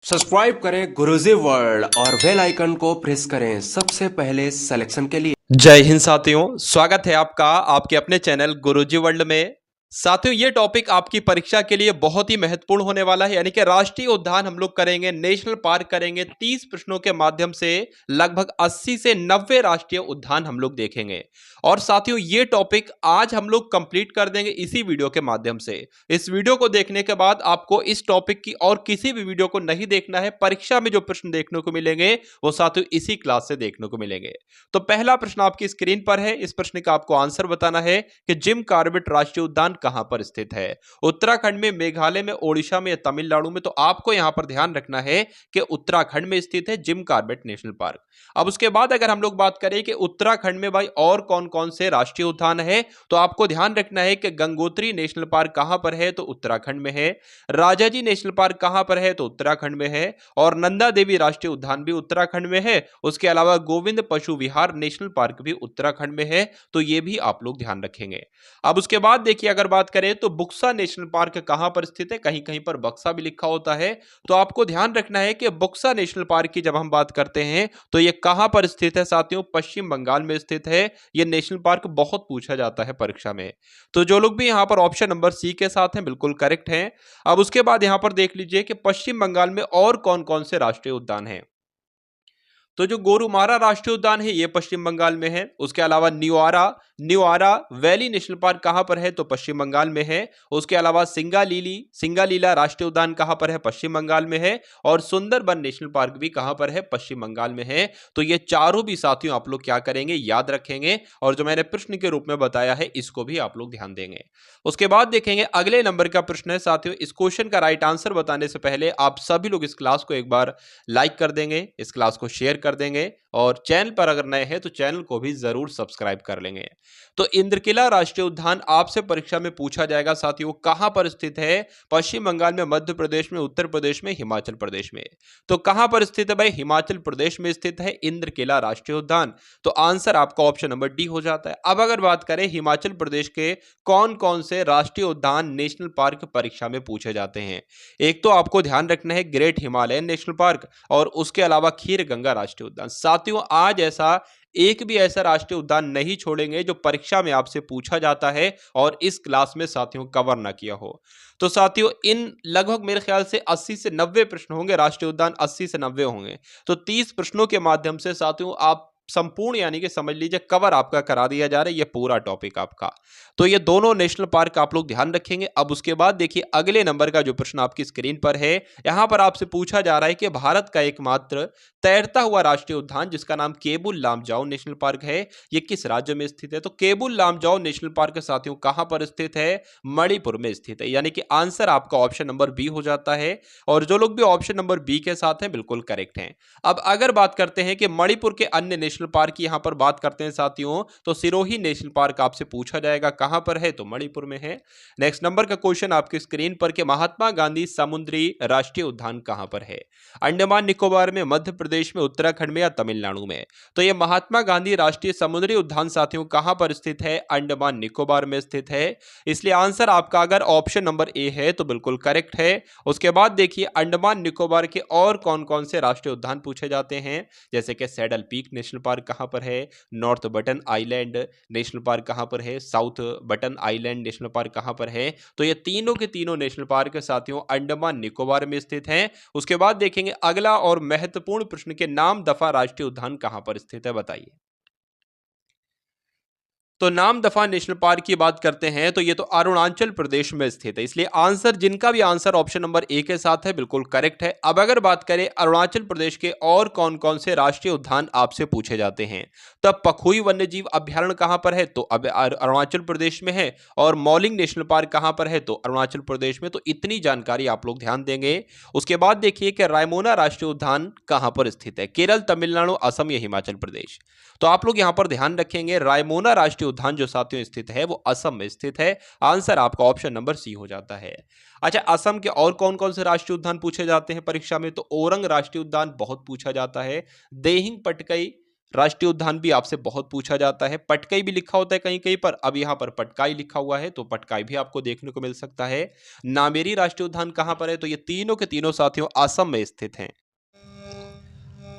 Subscribe करें गुरुजी world और bell icon को प्रेस करें सबसे पहले सिलेक्शन के लिए। जय हिंद साथियों, स्वागत है आपका आपके अपने चैनल गुरुजी वर्ल्ड में। साथियों, ये टॉपिक आपकी परीक्षा के लिए बहुत ही महत्वपूर्ण होने वाला है, यानी कि राष्ट्रीय उद्यान हम लोग करेंगे, नेशनल पार्क करेंगे। 30 प्रश्नों के माध्यम से लगभग 80 से 90 राष्ट्रीय उद्यान हम लोग देखेंगे। और साथियों, ये टॉपिक आज हम लोग कंप्लीट कर देंगे इसी वीडियो के माध्यम से। इस वीडियो को देखने के बाद आपको इस टॉपिक की और किसी भी वीडियो को नहीं देखना है। परीक्षा में जो प्रश्न देखने को मिलेंगे वो साथियों इसी क्लास से देखने को मिलेंगे। तो पहला प्रश्न आपकी स्क्रीन पर है। इस प्रश्न का आपको आंसर बताना है कि जिम कॉर्बेट राष्ट्रीय उद्यान कहां पर स्थित है। उत्तराखंड में, मेघालय में, ओडिशा में या तमिलनाडु में। तो आपको यहां पर ध्यान रखना है कि उत्तराखंड में स्थित है जिम कॉर्बेट नेशनल पार्क। अब उसके बाद अगर हम लोग बात करें कि उत्तराखंड में भाई और कौन कौन से राष्ट्रीय उद्यान है, तो आपको ध्यान रखना है कि गंगोत्री नेशनल पार्क कहां पर है, तो उत्तराखंड में है। राजाजी नेशनल पार्क कहां पर है, तो उत्तराखंड में है। और नंदा देवी राष्ट्रीय उद्यान भी उत्तराखंड में है। उसके अलावा गोविंद पशु विहार नेशनल पार्क भी उत्तराखंड में है। तो ये भी आप लोग ध्यान रखेंगे। अब उसके बाद देखिए, अगर बात करें तो बुक्सा नेशनल पार्क कहां पर स्थित है, कहीं कहीं पर बक्सा भी लिखा होता है। तो आपको ध्यान रखना है कि बुक्सा नेशनल पार्क की जब हम बात करते हैं तो ये कहां पर स्थित है साथियों, पश्चिम बंगाल में स्थित है। ये नेशनल पार्क बहुत पूछा जाता है परीक्षा में। तो जो लोग भी यहां पर ऑप्शन नंबर सी के साथ हैं बिल्कुल करेक्ट हैं। अब उसके बाद यहां पर देख लीजिए कि पश्चिम बंगाल में और कौन कौन से राष्ट्रीय उद्यान हैं। तो जो गोरुमारा राष्ट्रीय उद्यान है ये पश्चिम बंगाल में है। उसके अलावा न्यूआरा न्यूआरा वैली नेशनल पार्क कहां पर है, तो पश्चिम बंगाल में है। उसके अलावा सिंगालीला राष्ट्रीय उद्यान कहां पर है, पश्चिम बंगाल में है। और सुंदरबन नेशनल पार्क भी कहां पर है, पश्चिम बंगाल में है। तो ये चारों भी साथियों आप लोग क्या करेंगे, याद रखेंगे। और जो मैंने प्रश्न के रूप में बताया है इसको भी आप लोग ध्यान देंगे। उसके बाद देखेंगे अगले नंबर का प्रश्न है साथियों। इस क्वेश्चन का राइट आंसर बताने से पहले आप सभी लोग इस क्लास को एक बार लाइक कर देंगे, इस क्लास को शेयर कर देंगे। और चैनल पर अगर नए हैं तो चैनल को भी जरूर सब्सक्राइब कर लेंगे। तो इंद्रकिला राष्ट्रीय उद्यान आपसे परीक्षा में पूछा जाएगा साथियों, कहां पर स्थित है। पश्चिम बंगाल में, मध्य प्रदेश में, उत्तर प्रदेश में, हिमाचल प्रदेश में। तो कहां पर स्थित है भाई, हिमाचल प्रदेश में स्थित है इंद्रकिला राष्ट्रीय उद्यान। तो आंसर आपका ऑप्शन नंबर डी हो जाता है। अब अगर बात करें हिमाचल प्रदेश के कौन कौन से राष्ट्रीय उद्यान नेशनल पार्क परीक्षा में पूछे जाते हैं। एक तो आपको ध्यान रखना है ग्रेट हिमालयन नेशनल पार्क, और उसके अलावा खीर गंगा राष्ट्रीय उद्यान। साथियों, आज एक भी ऐसा राष्ट्रीय उद्यान नहीं छोड़ेंगे जो परीक्षा में आपसे पूछा जाता है और इस क्लास में साथियों कवर ना किया हो। तो साथियों, इन लगभग मेरे ख्याल से 80 से 90 प्रश्न होंगे, राष्ट्रीय उद्यान 80 से 90 होंगे। तो 30 प्रश्नों के माध्यम से साथियों आप संपूर्ण, यानी कि समझ लीजिए कवर आपका करा दिया जा रहा है ये पूरा टॉपिक आपका। तो ये दोनों नेशनल पार्क आप लोग ध्यान रखेंगे। अब उसके बाद देखिए अगले नंबर का जो प्रश्न आपकी स्क्रीन पर है, यहां पर आपसे पूछा जा रहा है कि भारत का एकमात्र तैरता हुआ राष्ट्रीय उद्यान जिसका नाम केबुल लामजाओ नेशनल पार्क है, ये किस राज्य में स्थित है। तो केबुल लामजाओ नेशनल पार्क साथियों कहां पर स्थित है, मणिपुर में स्थित है। यानी कि आंसर आपका ऑप्शन नंबर बी हो जाता है। और जो लोग भी ऑप्शन नंबर बी के साथ हैं बिल्कुल करेक्ट हैं। अब अगर बात करते हैं कि मणिपुर के अन्य नेशनल पार्क की यहां पर बात करते हैं साथियों, तो सिरोही नेशनल पार्क आपसे पूछा जाएगा कहां पर है, तो मणिपुर में है। नेक्स्ट नंबर का क्वेश्चन आपकी स्क्रीन पर कि महात्मा गांधी समुद्री राष्ट्रीय उद्यान कहां पर है। अंडमान निकोबार में, मध्य प्रदेश में, उत्तराखंड में या तमिलनाडु में। तो यह महात्मा गांधी राष्ट्रीय समुद्री उद्यान साथियों कहां पर स्थित है, अंडमान निकोबार में स्थित है। इसलिए आंसर आपका अगर ऑप्शन नंबर ए है तो बिल्कुल करेक्ट है। उसके बाद देखिए अंडमान निकोबार के और कौन कौन से राष्ट्रीय उद्यान पूछे जाते हैं, जैसे कि सैडल पीक नेशनल पार्क कहां पर है, north button island national park कहां पर है, south button island national park कहां पर है। तो ये तीनों के तीनों नेशनल पार्क साथियों अंडमान निकोबार में स्थित हैं। उसके बाद देखेंगे अगला और महत्वपूर्ण प्रश्न के नाम दफा राष्ट्रीय उद्यान कहां पर स्थित है, बताइए। तो नाम दफा नेशनल पार्क की बात करते हैं तो ये तो अरुणाचल प्रदेश में स्थित है। इसलिए आंसर, जिनका भी आंसर ऑप्शन नंबर ए के साथ है बिल्कुल करेक्ट है। अब अगर बात करें अरुणाचल प्रदेश के और कौन कौन से राष्ट्रीय उद्यान आपसे पूछे जाते हैं, तब पखुई वन्यजीव अभ्यारण्य कहां पर है, तो अब अरुणाचल प्रदेश में है। और मौलिंग नेशनल पार्क कहां पर है, तो अरुणाचल प्रदेश में। तो इतनी जानकारी आप लोग ध्यान देंगे। उसके बाद देखिए कि रायमोना राष्ट्रीय उद्यान कहां पर स्थित है, केरल, तमिलनाडु, असम या हिमाचल प्रदेश। तो आप लोग यहां पर ध्यान रखेंगे रायमोना राष्ट्रीय उद्यान जो साथियों स्थित है वो असम में स्थित है। आंसर आपका ऑप्शन नंबर सी हो जाता है। अच्छा, असम के और कौन कौन से राष्ट्रीय उद्यान पूछे जाते हैं परीक्षा में, तो ओरंग राष्ट्रीय उद्यान बहुत पूछा जाता है। देहिंग पटकई राष्ट्रीय उद्यान भी आपसे बहुत पूछा जाता है। पटकाई भी लिखा होता है कहीं कहीं पर, अब यहाँ पर पटकाई लिखा हुआ है तो पटकाई भी आपको देखने को मिल सकता है। नामेरी राष्ट्रीय उद्यान कहाँ पर है, तो ये तीनों के तीनों साथियों असम में स्थित हैं।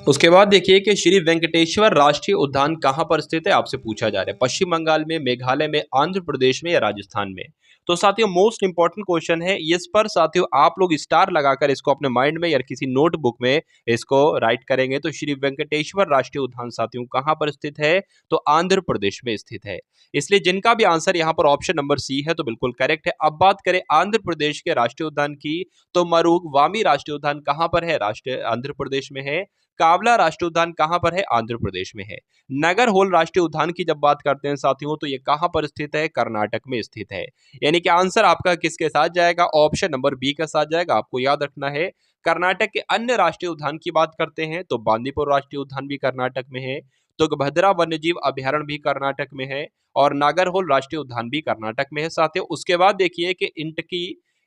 उसके बाद देखिए कि श्री वेंकटेश्वर राष्ट्रीय उद्यान कहाँ पर स्थित है, आपसे पूछा जा रहा है। पश्चिम बंगाल में, मेघालय में, आंध्र प्रदेश में या राजस्थान में। तो साथियों मोस्ट इंपॉर्टेंट क्वेश्चन है, इस पर साथियों आप लोग स्टार लगाकर इसको अपने माइंड में या किसी नोटबुक में इसको राइट करेंगे। तो श्री वेंकटेश्वर राष्ट्रीय उद्यान साथियों कहाँ पर स्थित है, तो आंध्र प्रदेश में स्थित है। इसलिए जिनका भी आंसर यहाँ पर ऑप्शन नंबर सी है तो बिल्कुल करेक्ट है। अब बात करें आंध्र प्रदेश के राष्ट्रीय उद्यान की, तो मरूग वामी राष्ट्रीय उद्यान कहाँ पर है, राष्ट्रीय आंध्र प्रदेश में है। कावला राष्ट्रीय उद्यान कहां पर है, आंध्र प्रदेश में है। नगर होल राष्ट्रीय उद्यान की जब बात करते हैं साथियों, तो ये कहां पर स्थित है, कर्नाटक में स्थित है। यानी कि आंसर आपका किसके साथ जाएगा, ऑप्शन नंबर बी के साथ जाएगा। आपको याद रखना है। कर्नाटक के अन्य राष्ट्रीय उद्यान की बात करते हैं तो बांदीपुर राष्ट्रीय उद्यान भी कर्नाटक में है, तुंगभद्रा वन्यजीव अभ्यारण्य भी कर्नाटक में है, और नागरहोल राष्ट्रीय उद्यान भी कर्नाटक में है साथियों। उसके बाद देखिए कि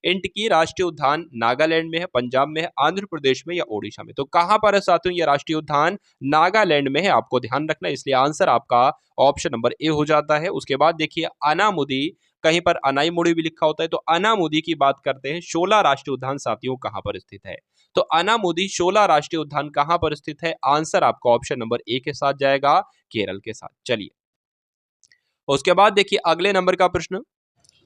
इंटकी राष्ट्रीय उद्यान नागालैंड में है, पंजाब में है, आंध्र प्रदेश में या ओडिशा में। तो कहां पर है साथियों ये राष्ट्रीय उद्यान, नागालैंड में है। आपको ध्यान रखना है, इसलिए आंसर आपका ऑप्शन नंबर ए हो जाता है। उसके बाद देखिए अनामुदी, कहीं पर अनाईमुड़ी भी लिखा होता है, तो अनामुदी की बात करते हैं। शोला राष्ट्रीय उद्यान साथियों कहां पर स्थित है, तो अनामुदी शोला राष्ट्रीय उद्यान कहां पर स्थित है, आंसर आपका ऑप्शन नंबर ए के साथ जाएगा, केरल के साथ। चलिए उसके बाद देखिए अगले नंबर का प्रश्न,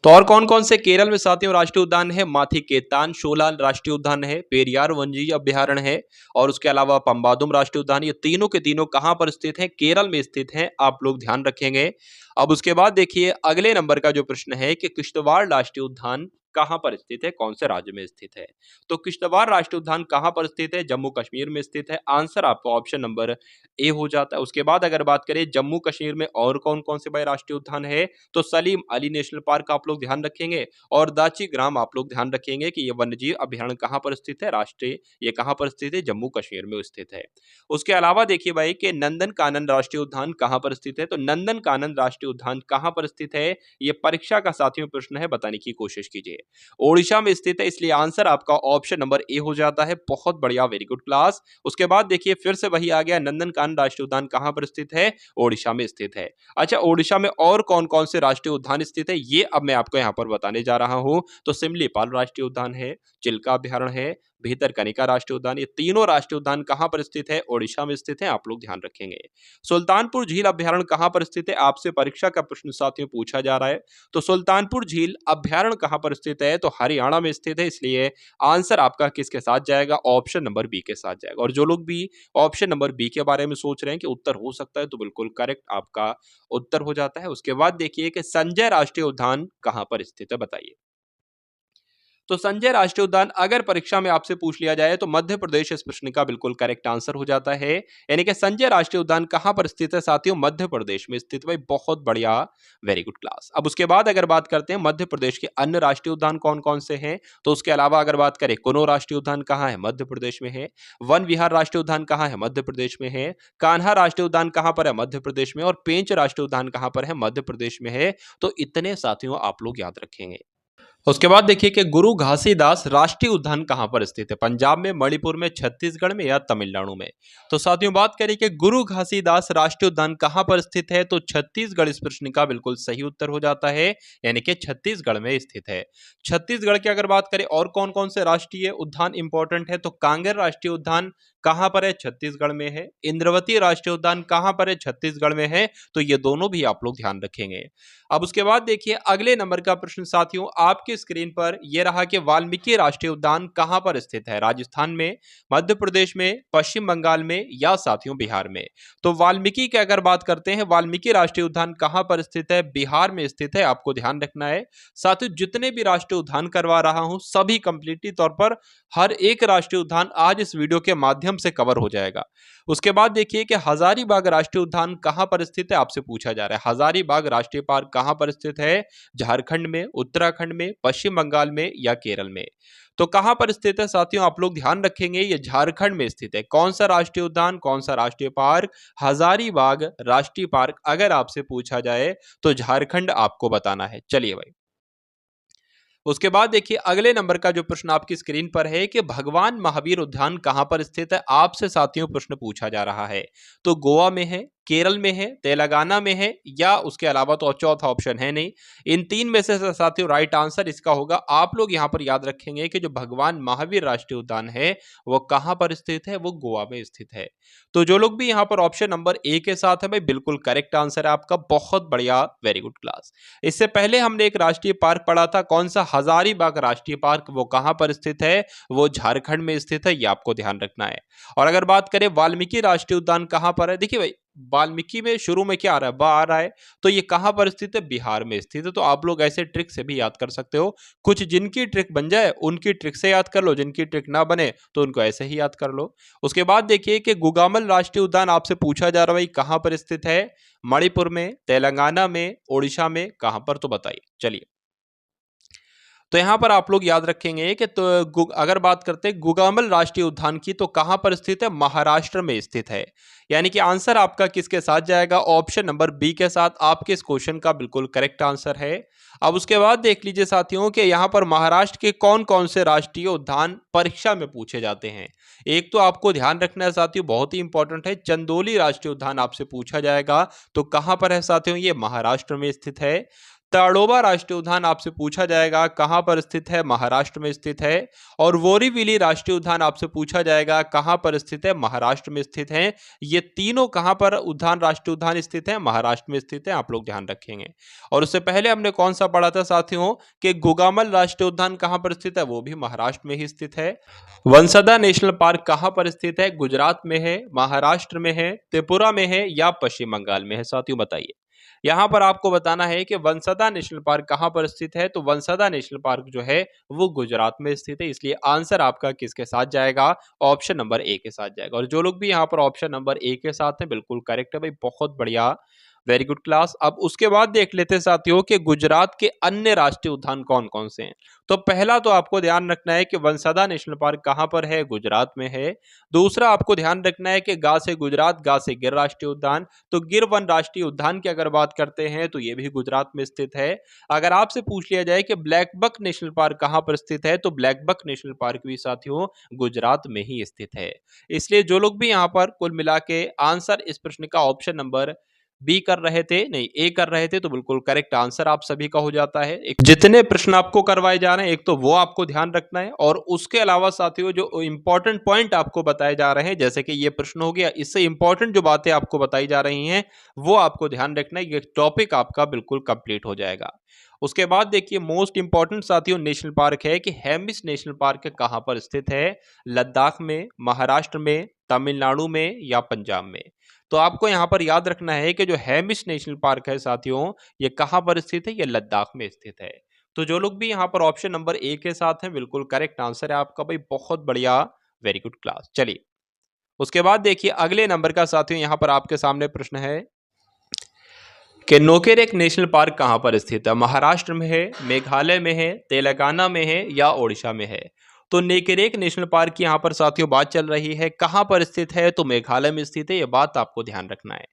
तो और कौन कौन से केरल में साथियों राष्ट्रीय उद्यान है, माथी केतान शोला राष्ट्रीय उद्यान है, पेरियार वन्यजीव अभ्यारण्य है, और उसके अलावा पंबादुम राष्ट्रीय उद्यान। ये तीनों के तीनों कहां पर स्थित हैं, केरल में स्थित हैं। आप लोग ध्यान रखेंगे। अब उसके बाद देखिए अगले नंबर का जो प्रश्न है कि किश्तवाड़ राष्ट्रीय उद्यान कहां पर स्थित है, कौन से राज्य में स्थित है। तो किश्तवाड़ राष्ट्रीय उद्यान कहां पर स्थित है, जम्मू कश्मीर में स्थित है। आंसर आपका ऑप्शन नंबर ए हो जाता है। उसके बाद अगर बात करें जम्मू कश्मीर में और कौन कौन से भाई राष्ट्रीय उद्यान है, तो सलीम अली नेशनल पार्क आप लोग ध्यान रखेंगे, और दाची ग्राम आप लोग ध्यान रखेंगे कि ये वन्यजीव अभ्यारण्य कहां पर स्थित है, राष्ट्रीय ये कहां पर स्थित है, जम्मू कश्मीर में स्थित है। उसके अलावा देखिए भाई कि नंदन कानन राष्ट्रीय उद्यान कहां पर स्थित है, तो नंदन कानन राष्ट्रीय उद्यान कहां पर स्थित है, ये परीक्षा का साथियों प्रश्न है, बताने की कोशिश कीजिए। ओडिशा में स्थित है, इसलिए आंसर आपका ऑप्शन नंबर ए हो जाता है। बहुत बढ़िया, वेरी गुड क्लास। उसके बाद देखिए फिर से वही आ गया, नंदन कानन राष्ट्रीय उद्यान कहां पर स्थित है, ओडिशा में स्थित है। अच्छा, ओडिशा में और कौन कौन से राष्ट्रीय उद्यान स्थित है ये अब मैं आपको यहाँ पर बताने जा रहा हूँ। तो सिमलीपाल राष्ट्रीय उद्यान है, चिल्का अभ्यारण्य है, भितरकनिका राष्ट्रीय उद्यान, ये तीनों राष्ट्रीय उद्यान कहां पर स्थित है, ओडिशा में स्थित है। आप लोग ध्यान रखेंगे। सुल्तानपुर झील अभ्यारण्य कहां पर स्थित है, आपसे परीक्षा का प्रश्न साथियों पूछा जा रहा है। तो सुल्तानपुर झील अभ्यारण्य कहां पर स्थित है, तो हरियाणा में स्थित है। इसलिए आंसर आपका किसके साथ जाएगा, ऑप्शन नंबर बी के साथ जाएगा। और जो लोग भी ऑप्शन नंबर बी के बारे में सोच रहे हैं कि उत्तर हो सकता है, तो बिल्कुल करेक्ट आपका उत्तर हो जाता है। उसके बाद देखिए कि संजय राष्ट्रीय उद्यान कहां पर स्थित है, बताइए। तो संजय राष्ट्रीय उद्यान अगर परीक्षा में आपसे पूछ लिया जाए तो मध्य प्रदेश इस प्रश्न का बिल्कुल करेक्ट आंसर हो जाता है। यानी कि संजय राष्ट्रीय उद्यान कहां पर स्थित है साथियों, मध्य प्रदेश में स्थित। भाई बहुत बढ़िया, वेरी गुड क्लास। अब उसके बाद अगर बात करते हैं मध्य प्रदेश के अन्य राष्ट्रीय उद्यान कौन कौन से हैं, तो उसके अलावा अगर बात करें कुनो राष्ट्रीय उद्यान कहाँ है, मध्य प्रदेश में है। वन विहार राष्ट्रीय उद्यान कहाँ है, मध्य प्रदेश में है। कान्हा राष्ट्रीय उद्यान कहां पर है, मध्य प्रदेश में। और पेंच राष्ट्रीय उद्यान कहां पर है, मध्य प्रदेश में है। तो इतने साथियों आप लोग याद रखेंगे। उसके बाद देखिए कि गुरु घासीदास राष्ट्रीय उद्यान कहां पर स्थित है, पंजाब में, मणिपुर में, छत्तीसगढ़ में या तमिलनाडु में। तो साथियों बात करें कि गुरु घासीदास राष्ट्रीय उद्यान कहां पर स्थित है, तो छत्तीसगढ़ इस प्रश्न का बिल्कुल सही उत्तर हो जाता है। यानी कि छत्तीसगढ़ में स्थित है। छत्तीसगढ़ की अगर बात करें और कौन कौन से राष्ट्रीय उद्यान इंपॉर्टेंट है, तो कांगेर राष्ट्रीय उद्यान कहां पर है, छत्तीसगढ़ में है। इंद्रवती राष्ट्रीय उद्यान कहां पर है, छत्तीसगढ़ में है। तो ये दोनों भी आप लोग ध्यान रखेंगे। अब उसके बाद देखिए अगले नंबर का प्रश्न साथियों आपकी स्क्रीन पर यह रहा कि वाल्मीकि राष्ट्रीय उद्यान कहां पर स्थित है, राजस्थान में, मध्य प्रदेश में, पश्चिम बंगाल में या साथियों बिहार में। तो वाल्मीकि की अगर बात करते हैं, वाल्मीकि राष्ट्रीय उद्यान कहां पर स्थित है, बिहार में स्थित है। आपको ध्यान रखना है। साथियों जितने भी राष्ट्रीय उद्यान करवा रहा हूं सभी कंप्लीटली तौर पर हर एक राष्ट्रीय उद्यान आज इस वीडियो के माध्यम से कवर हो जाएगा। उसके बाद देखिए कि हजारीबाग राष्ट्रीय उद्यान कहां पर स्थित है, आपसे पूछा जा रहा है। हजारीबाग राष्ट्रीय पार्क कहां पर स्थित है, झारखंड में, उत्तराखंड में, पश्चिम बंगाल में या केरल में। तो कहां पर स्थित है साथियों, आप लोग ध्यान रखेंगे, ये झारखंड में स्थित है। कौन सा राष्ट्रीय उद्यान, कौन सा राष्ट्रीय पार्क, हजारीबाग राष्ट्रीय पार्क अगर आपसे पूछा जाए तो झारखंड आपको बताना है। चलिए भाई उसके बाद देखिए अगले नंबर का जो प्रश्न आपकी स्क्रीन पर है कि भगवान महावीर उद्यान कहां पर स्थित है, आपसे साथियों प्रश्न पूछा जा रहा है। तो गोवा में है, केरल में है, तेलंगाना में है, या उसके अलावा तो चौथा ऑप्शन है नहीं। इन तीन में से साथियों राइट आंसर इसका होगा, आप लोग यहां पर याद रखेंगे कि जो भगवान महावीर राष्ट्रीय उद्यान है वो कहां पर स्थित है, वो गोवा में स्थित है। तो जो लोग भी यहां पर ऑप्शन नंबर ए के साथ है भाई, बिल्कुल करेक्ट आंसर है आपका, बहुत बढ़िया, वेरी गुड क्लास। इससे पहले हमने एक राष्ट्रीय पार्क पढ़ा था, कौन सा, हजारीबाग राष्ट्रीय पार्क, वो कहां पर स्थित है, वो झारखंड में स्थित है, ये आपको ध्यान रखना है। और अगर बात करें वाल्मीकि राष्ट्रीय उद्यान कहां पर है, देखिए भाई वाल्मीकि में शुरू में क्या आ रहा है, बा आ रहा है, तो ये कहां पर स्थित है, बिहार में स्थित है। तो आप लोग ऐसे ट्रिक से भी याद कर सकते हो, कुछ जिनकी ट्रिक बन जाए उनकी ट्रिक से याद कर लो, जिनकी ट्रिक ना बने तो उनको ऐसे ही याद कर लो। उसके बाद देखिए कि गुगामल राष्ट्रीय उद्यान आपसे पूछा जा रहा है भाई कहां पर स्थित है, मणिपुर में, तेलंगाना में, ओडिशा में, कहां पर, तो बताइए। चलिए, तो यहां पर आप लोग याद रखेंगे कि तो अगर बात करते हैं गुगामल राष्ट्रीय उद्यान की, तो कहां पर स्थित है, महाराष्ट्र में स्थित है। यानी कि आंसर आपका किसके साथ जाएगा, ऑप्शन नंबर बी के साथ, आपके इस क्वेश्चन का बिल्कुल करेक्ट आंसर है। अब उसके बाद देख लीजिए साथियों कि यहां पर महाराष्ट्र के कौन कौन से राष्ट्रीय उद्यान परीक्षा में पूछे जाते हैं। एक तो आपको ध्यान रखना है साथियों, बहुत ही इंपॉर्टेंट है, चंदोली राष्ट्रीय उद्यान आपसे पूछा जाएगा, तो कहां पर है साथियों, ये महाराष्ट्र में स्थित है। ताडोबा राष्ट्रीय उद्यान आपसे पूछा जाएगा, कहां पर स्थित है, महाराष्ट्र में स्थित है। और बोरीवली राष्ट्रीय उद्यान आपसे पूछा जाएगा, कहां पर स्थित है, महाराष्ट्र में स्थित है। ये तीनों कहां पर उद्यान, राष्ट्रीय उद्यान स्थित है, महाराष्ट्र में स्थित है, आप लोग ध्यान रखेंगे। और उससे पहले हमने कौन सा पढ़ा था साथियों कि गुगामल राष्ट्रीय उद्यान कहां पर स्थित है, वो भी महाराष्ट्र में ही स्थित है। वंसदा नेशनल पार्क कहां पर स्थित है, गुजरात में है, महाराष्ट्र में है, त्रिपुरा में है, या पश्चिम बंगाल में है, साथियों बताइए। यहां पर आपको बताना है कि वंसदा नेशनल पार्क कहां पर स्थित है, तो वंसदा नेशनल पार्क जो है वो गुजरात में स्थित है, इसलिए आंसर आपका किसके साथ जाएगा, ऑप्शन नंबर ए के साथ जाएगा। और जो लोग भी यहां पर ऑप्शन नंबर ए के साथ हैं, बिल्कुल करेक्ट है भाई, बहुत बढ़िया, वेरी गुड क्लास। अब उसके बाद देख लेते हैं साथियों कि गुजरात के अन्य राष्ट्रीय उद्यान कौन कौन से हैं। तो पहला तो आपको ध्यान रखना है कि वंसदा नेशनल पार्क कहां पर है, गुजरात में है। दूसरा आपको ध्यान रखना है कि गा से गुजरात, गा से गिर राष्ट्रीय उद्यान, तो गिर वन राष्ट्रीय उद्यान की अगर बात करते हैं तो ये भी गुजरात में स्थित है। अगर आपसे पूछ लिया जाए कि ब्लैक बक नेशनल पार्क कहां पर स्थित है, तो ब्लैक बक नेशनल पार्क भी साथियों गुजरात में ही स्थित है। इसलिए जो लोग भी यहां पर कुल मिला के आंसर इस प्रश्न का ऑप्शन नंबर बी कर रहे थे, नहीं ए कर रहे थे, तो बिल्कुल करेक्ट आंसर आप सभी का हो जाता है। जितने प्रश्न आपको करवाए जा रहे हैं एक तो वो आपको ध्यान रखना है, और उसके अलावा साथियों जो इंपॉर्टेंट पॉइंट आपको बताए जा रहे हैं, जैसे कि ये प्रश्न हो गया, इससे इंपॉर्टेंट जो बातें आपको बताई जा रही हैं वो आपको ध्यान रखना है, ये टॉपिक आपका बिल्कुल कंप्लीट हो जाएगा। उसके बाद देखिए मोस्ट इंपॉर्टेंट साथियों नेशनल पार्क है कि हेमिस नेशनल पार्क कहां पर स्थित है, लद्दाख में, महाराष्ट्र में, तमिलनाडु में, या पंजाब में। तो आपको यहां पर याद रखना है कि जो हेमिस नेशनल पार्क है साथियों, ये कहां पर स्थित है, ये लद्दाख में स्थित है। तो जो लोग भी यहां पर ऑप्शन नंबर ए के साथ हैं, बिल्कुल करेक्ट आंसर है आपका भाई, बहुत बढ़िया, वेरी गुड क्लास। चलिए, उसके बाद देखिए अगले नंबर का साथियों यहां पर आपके सामने प्रश्न है कि नोकेरेक नेशनल पार्क कहां पर स्थित है, महाराष्ट्र में है, मेघालय में है, तेलंगाना में है, या ओडिशा में है। तो नेकेरेक नेशनल पार्क की यहां पर साथियों बात चल रही है, कहां पर स्थित है, तो मेघालय में स्थित है, यह बात आपको ध्यान रखना है।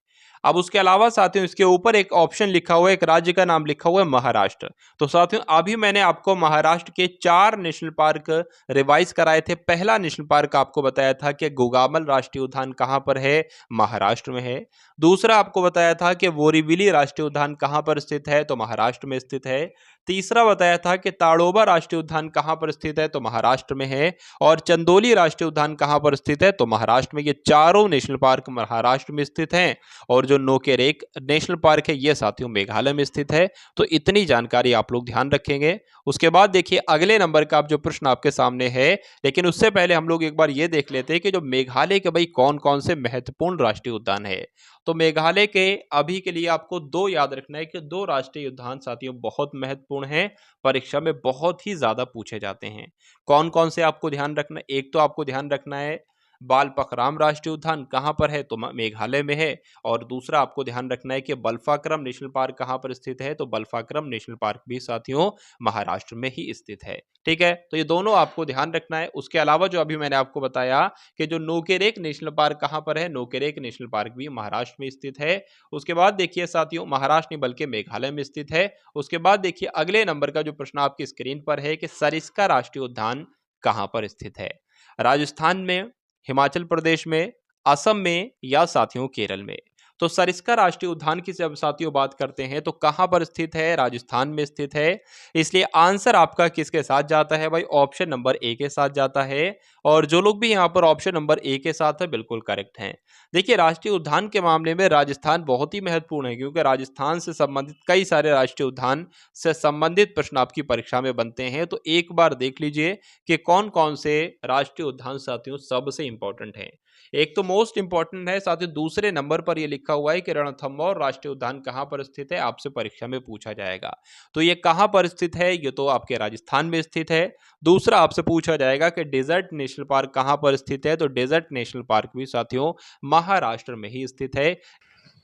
अब उसके अलावा साथियों इसके ऊपर एक ऑप्शन लिखा हुआ है, एक राज्य का नाम लिखा हुआ है महाराष्ट्र। तो साथियों अभी मैंने आपको महाराष्ट्र के 4 नेशनल पार्क रिवाइज कराए थे। पहला नेशनल पार्क आपको बताया था कि गुगामल राष्ट्रीय उद्यान कहां पर है, महाराष्ट्र में है। दूसरा आपको बताया था कि बोरीवली राष्ट्रीय उद्यान कहां पर स्थित है, तो महाराष्ट्र में स्थित है। तीसरा बताया था कि ताड़ोबा राष्ट्रीय उद्यान कहां पर स्थित है, तो महाराष्ट्र में है। और चंदोली राष्ट्रीय उद्यान कहां पर स्थित है, तो महाराष्ट्र में। ये चारों नेशनल पार्क महाराष्ट्र में स्थित हैं, और जो नोकेरेक नेशनल पार्क है ये साथियों मेघालय में स्थित है। तो इतनी जानकारी आप लोग ध्यान रखेंगे। उसके बाद देखिए अगले नंबर का जो प्रश्न आपके सामने है, लेकिन उससे पहले हम लोग एक बार ये देख लेते हैं कि जो मेघालय के भाई कौन कौन से महत्वपूर्ण राष्ट्रीय उद्यान है। तो मेघालय के अभी के लिए आपको 2 याद रखना है कि 2 राष्ट्रीय उद्यान साथियों बहुत महत्वपूर्ण हैं, परीक्षा में बहुत ही ज्यादा पूछे जाते हैं। कौन कौन से आपको ध्यान रखना है, एक तो आपको ध्यान रखना है बालपखराम राष्ट्रीय उद्यान कहाँ पर है, तो मेघालय में है। और दूसरा आपको ध्यान रखना है कि बल्फाक्रम नेशनल पार्क कहाँ पर स्थित है, तो बल्फाक्रम नेशनल पार्क भी साथियों महाराष्ट्र में ही स्थित है। ठीक है, तो ये दोनों आपको ध्यान रखना है। उसके अलावा जो अभी मैंने आपको बताया कि जो नोकेरेक नेशनल पार्क कहाँ पर है, नोकेरेक नेशनल पार्क भी महाराष्ट्र में स्थित है। उसके बाद देखिए साथियों, महाराष्ट्र नहीं बल्कि मेघालय में स्थित है। उसके बाद देखिए अगले नंबर का जो प्रश्न आपकी स्क्रीन पर है कि सरिस्का राष्ट्रीय उद्यान कहाँ पर स्थित है, राजस्थान में, हिमाचल प्रदेश में, असम में या साथियों केरल में। तो सरिस्का राष्ट्रीय उद्यान की जब साथियों बात करते हैं तो कहां पर स्थित है, राजस्थान में स्थित है। इसलिए आंसर आपका किसके साथ जाता है भाई, ऑप्शन नंबर ए के साथ जाता है। और जो लोग भी यहां पर ऑप्शन नंबर ए के साथ है बिल्कुल करेक्ट हैं। देखिए राष्ट्रीय उद्यान के मामले में राजस्थान बहुत ही महत्वपूर्ण है, क्योंकि राजस्थान से संबंधित कई सारे राष्ट्रीय उद्यान से संबंधित प्रश्न आपकी परीक्षा में बनते हैं। तो एक बार देख लीजिए कि कौन कौन से राष्ट्रीय उद्यान साथियों सबसे इंपॉर्टेंट हैं। एक तो मोस्ट इंपॉर्टेंट है साथियों, दूसरे नंबर पर यह लिखा हुआ है कि रणथंभौर राष्ट्रीय उद्यान कहां पर स्थित है, आपसे परीक्षा में पूछा जाएगा। तो ये कहां पर स्थित है, ये तो आपके राजस्थान में स्थित है। दूसरा आपसे पूछा जाएगा कि डेजर्ट नेशनल पार्क कहां पर स्थित है, तो डेजर्ट नेशनल पार्क भी साथियों महाराष्ट्र में ही स्थित है।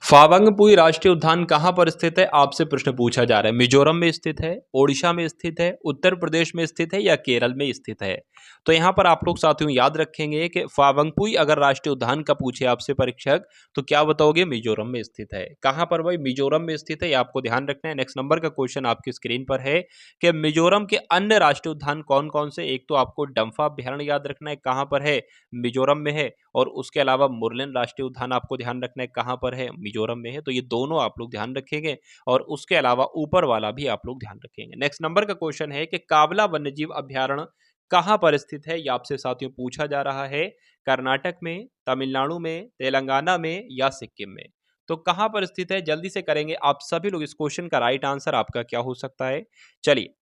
फावंगपुई राष्ट्रीय उद्यान कहां पर स्थित है, आपसे प्रश्न पूछा जा रहा है। मिजोरम में स्थित है, ओडिशा में स्थित है, उत्तर प्रदेश में स्थित है या केरल में स्थित है। तो यहां पर आप लोग साथियों याद रखेंगे कि फावंगपुई अगर राष्ट्रीय उद्यान का पूछे आपसे परीक्षक तो क्या बताओगे, मिजोरम में स्थित है। कहां पर भाई, मिजोरम में स्थित है, ये आपको ध्यान रखना है। नेक्स्ट नंबर का क्वेश्चन आपकी स्क्रीन पर है कि मिजोरम के अन्य राष्ट्रीय उद्यान कौन कौन से। एक तो आपको डम्फा अभ्यारण्य याद रखना है, कहां पर है, मिजोरम में है। और उसके अलावा मुरलेन राष्ट्रीय उद्यान आपको ध्यान रखना है, कहां पर है, मिजोरम में है। तो ये दोनों आप लोग ध्यान रखेंगे। और उसके अलावा ऊपर वाला भी आप लोग ध्यान रखेंगे। नेक्स्ट नंबर का क्वेश्चन है कि कावला वन्यजीव अभ्यारण्य कहां पर स्थित है, यह आपसे साथियों पूछा जा रहा है। कर्नाटक में, तमिलनाडु में, तेलंगाना में या सिक्किम में। तो कहां पर स्थित है, जल्दी से करेंगे आप सभी लोग। इस क्वेश्चन का राइट आंसर आपका क्या हो सकता है, चलिए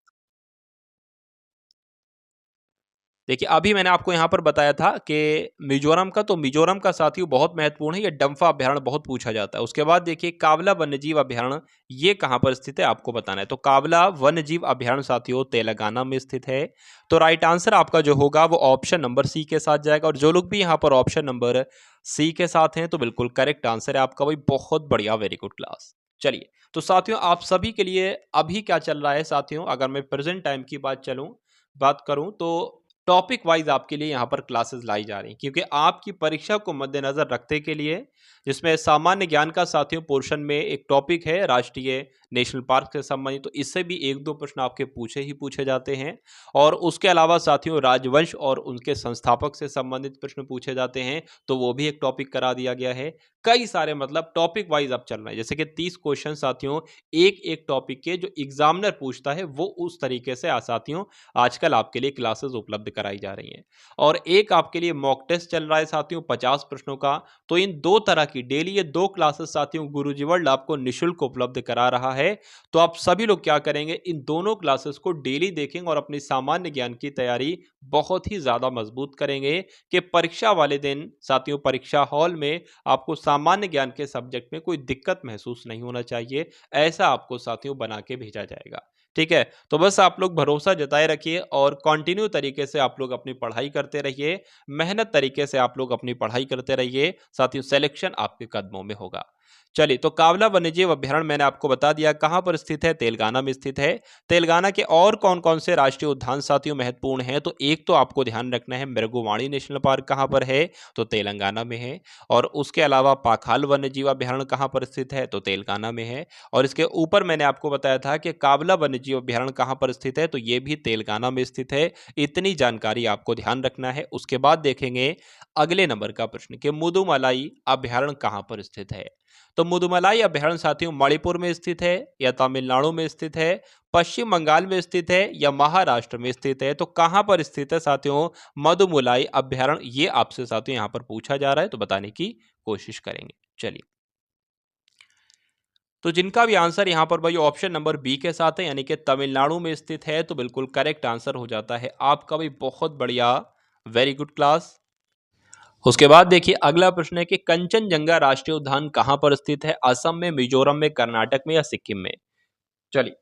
देखिए अभी मैंने आपको यहाँ पर बताया था कि मिजोरम का, तो मिजोरम का साथियों बहुत महत्वपूर्ण है, ये डम्फा अभ्यारण्य बहुत पूछा जाता है। उसके बाद देखिए कावला वन्यजीव अभ्यारण्य ये कहाँ पर स्थित है आपको बताना है। तो कावला वन्यजीव अभ्यारण्य साथियों तेलंगाना में स्थित है। तो राइट आंसर आपका जो होगा वो ऑप्शन नंबर सी के साथ जाएगा। और जो लोग भी यहाँ पर ऑप्शन नंबर सी के साथ हैं तो बिल्कुल करेक्ट आंसर है आपका भाई, बहुत बढ़िया, वेरी गुड क्लास। चलिए तो साथियों आप सभी के लिए अभी क्या चल रहा है साथियों, अगर मैं प्रेजेंट टाइम की बात करूं तो टॉपिक वाइज आपके लिए यहाँ पर क्लासेस लाई जा रही हैं, क्योंकि आपकी परीक्षा को मद्देनजर रखते के लिए, जिसमें सामान्य ज्ञान का साथियों पोर्शन में एक टॉपिक है राष्ट्रीय नेशनल पार्क से संबंधित, तो इससे भी एक दो प्रश्न आपके पूछे ही पूछे जाते हैं। और उसके अलावा साथियों राजवंश और उनके संस्थापक से संबंधित प्रश्न पूछे जाते हैं, तो वो भी एक टॉपिक करा दिया गया है। कई सारे मतलब टॉपिक वाइज अब चल रहे हैं, जैसे कि 30 क्वेश्चन साथियों एक एक टॉपिक के जो एग्जामिनर पूछता है वो उस तरीके से साथियों आजकल आपके लिए क्लासेस उपलब्ध कराई जा रही हैं। और एक आपके लिए मॉक टेस्ट चल रहा है साथियों 50 प्रश्नों का। तो इन दो तरह की डेली ये दो क्लासेस साथियों गुरुजी वर्ल्ड आपको निःशुल्क उपलब्ध करा रहा है। तो आप सभी लोग क्या करेंगे, इन दोनों क्लासेस को डेली देखेंगे और अपनी सामान्य ज्ञान की तैयारी बहुत ही ज्यादा मजबूत करेंगे कि परीक्षा वाले दिन साथियों परीक्षा हॉल में आपको सामान्य ज्ञान के सब्जेक्ट में कोई दिक्कत महसूस नहीं होना चाहिए, ऐसा आपको साथियों बना के भेजा जाएगा। ठीक है, तो बस आप लोग भरोसा जताए रखिए और कंटिन्यू तरीके से आप लोग अपनी पढ़ाई करते रहिए, मेहनत तरीके से आप लोग अपनी पढ़ाई करते रहिए साथियों, सिलेक्शन आपके कदमों में होगा। चलिए तो कावला वन्यजीव अभ्यारण्य मैंने आपको बता दिया कहां पर स्थित है, तेलंगाना में स्थित है। तेलंगाना के और कौन कौन से राष्ट्रीय उद्यान साथियों महत्वपूर्ण हैं, तो एक तो आपको ध्यान रखना है मृगुवाणी नेशनल पार्क कहां पर है, तो तेलंगाना में है। और उसके अलावा पाखाल वन्यजीव अभ्यारण्य कहां पर स्थित है, तो तेलंगाना में है। और इसके ऊपर मैंने आपको बताया था कि कावला वन्यजीव अभ्यारण्य कहां पर स्थित है, तो ये भी तेलंगाना में स्थित है। इतनी जानकारी आपको ध्यान रखना है। उसके बाद देखेंगे अगले नंबर का प्रश्न कि मुदुमलाई अभ्यारण्य कहां पर स्थित है। तो मुदुमलाई अभ्यारण्य साथियों मणिपुर में स्थित है या तमिलनाडु में स्थित है, पश्चिम बंगाल में स्थित है या महाराष्ट्र में स्थित है। तो कहां पर स्थित है साथियों मधुमलाई अभ्यारण्य, ये आपसे साथियों यहां पर पूछा जा रहा है, तो बताने की कोशिश करेंगे। चलिए तो जिनका भी आंसर यहां पर भाई ऑप्शन नंबर बी के साथ है यानी कि तमिलनाडु में स्थित है, तो बिल्कुल करेक्ट आंसर हो जाता है आपका भी, बहुत बढ़िया, वेरी गुड क्लास। उसके बाद देखिए अगला प्रश्न है कि कंचनजंगा राष्ट्रीय उद्यान कहां पर स्थित है, असम में, मिजोरम में, कर्नाटक में या सिक्किम में। चलिए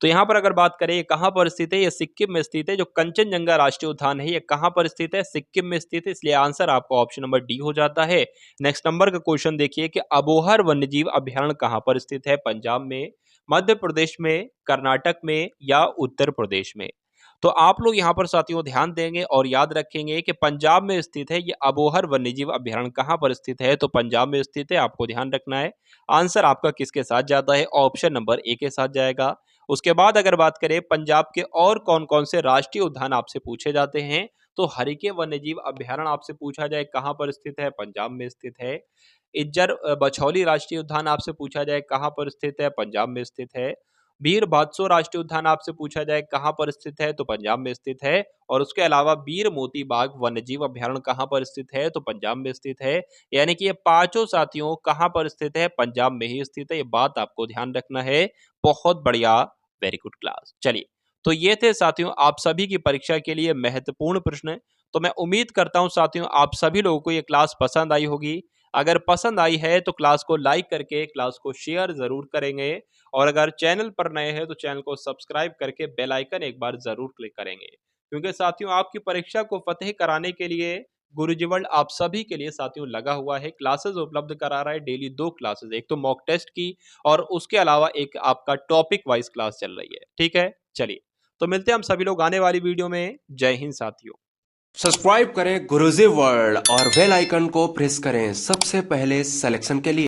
तो यहाँ पर अगर बात करें ये कहाँ पर स्थित है, ये सिक्किम में स्थित है। जो कंचनजंगा राष्ट्रीय उद्यान है ये कहाँ पर स्थित है, सिक्किम में स्थित है, इसलिए आंसर आपका ऑप्शन नंबर डी हो जाता है। नेक्स्ट नंबर का क्वेश्चन देखिए कि अबोहर वन्यजीव अभयारण्य कहाँ पर स्थित है, पंजाब में, मध्य प्रदेश में, कर्नाटक में या उत्तर प्रदेश में। तो आप लोग यहाँ पर साथियों ध्यान देंगे और याद रखेंगे कि पंजाब में स्थित है ये अबोहर वन्यजीव अभयारण्य। कहाँ पर स्थित है, तो पंजाब में स्थित है, आपको ध्यान रखना है। आंसर आपका किसके साथ जाता है, ऑप्शन नंबर ए के साथ जाएगा। उसके बाद अगर बात करें पंजाब के और कौन कौन से राष्ट्रीय उद्यान आपसे पूछे जाते हैं, तो हरिके वन्यजीव अभयारण्य आपसे पूछा जाए कहाँ पर स्थित है, पंजाब में स्थित है। इज्जर बछौली राष्ट्रीय उद्यान आपसे पूछा जाए कहाँ पर स्थित है, पंजाब में स्थित है। वीर भादसो राष्ट्रीय उद्यान आपसे पूछा जाए कहाँ पर स्थित है, तो पंजाब में स्थित है। और उसके अलावा वीर मोती बाग वन्यजीव अभयारण्य कहाँ पर स्थित है, तो पंजाब में स्थित है। यानी कि ये पांचों साथियों कहाँ पर स्थित है, पंजाब में ही स्थित है। ये बात आपको ध्यान रखना है। बहुत बढ़िया, वेरी गुड क्लास। चलिए, तो ये थे साथियों आप सभी की परीक्षा के लिए महत्वपूर्ण प्रश्न। तो मैं उम्मीद करता हूं साथियों आप सभी लोगों को ये क्लास पसंद आई होगी। अगर पसंद आई है तो क्लास को लाइक करके क्लास को शेयर जरूर करेंगे, और अगर चैनल पर नए हैं तो चैनल को सब्सक्राइब करके बेल आइकन एक बार जरूर क्लिक करेंगे, क्योंकि साथियों आपकी परीक्षा को फतेह कराने के लिए गुरुजी वर्ल्ड आप सभी के लिए साथियों लगा हुआ है। क्लासेस उपलब्ध करा रहा है, डेली 2 क्लासेस, एक तो मॉक टेस्ट की और उसके अलावा एक आपका टॉपिक वाइज क्लास चल रही है। ठीक है, चलिए तो मिलते हैं हम सभी लोग आने वाली वीडियो में। जय हिंद साथियों। सब्सक्राइब करें गुरुजी वर्ल्ड और बेल आइकन को प्रेस करें सबसे पहले सिलेक्शन के लिए।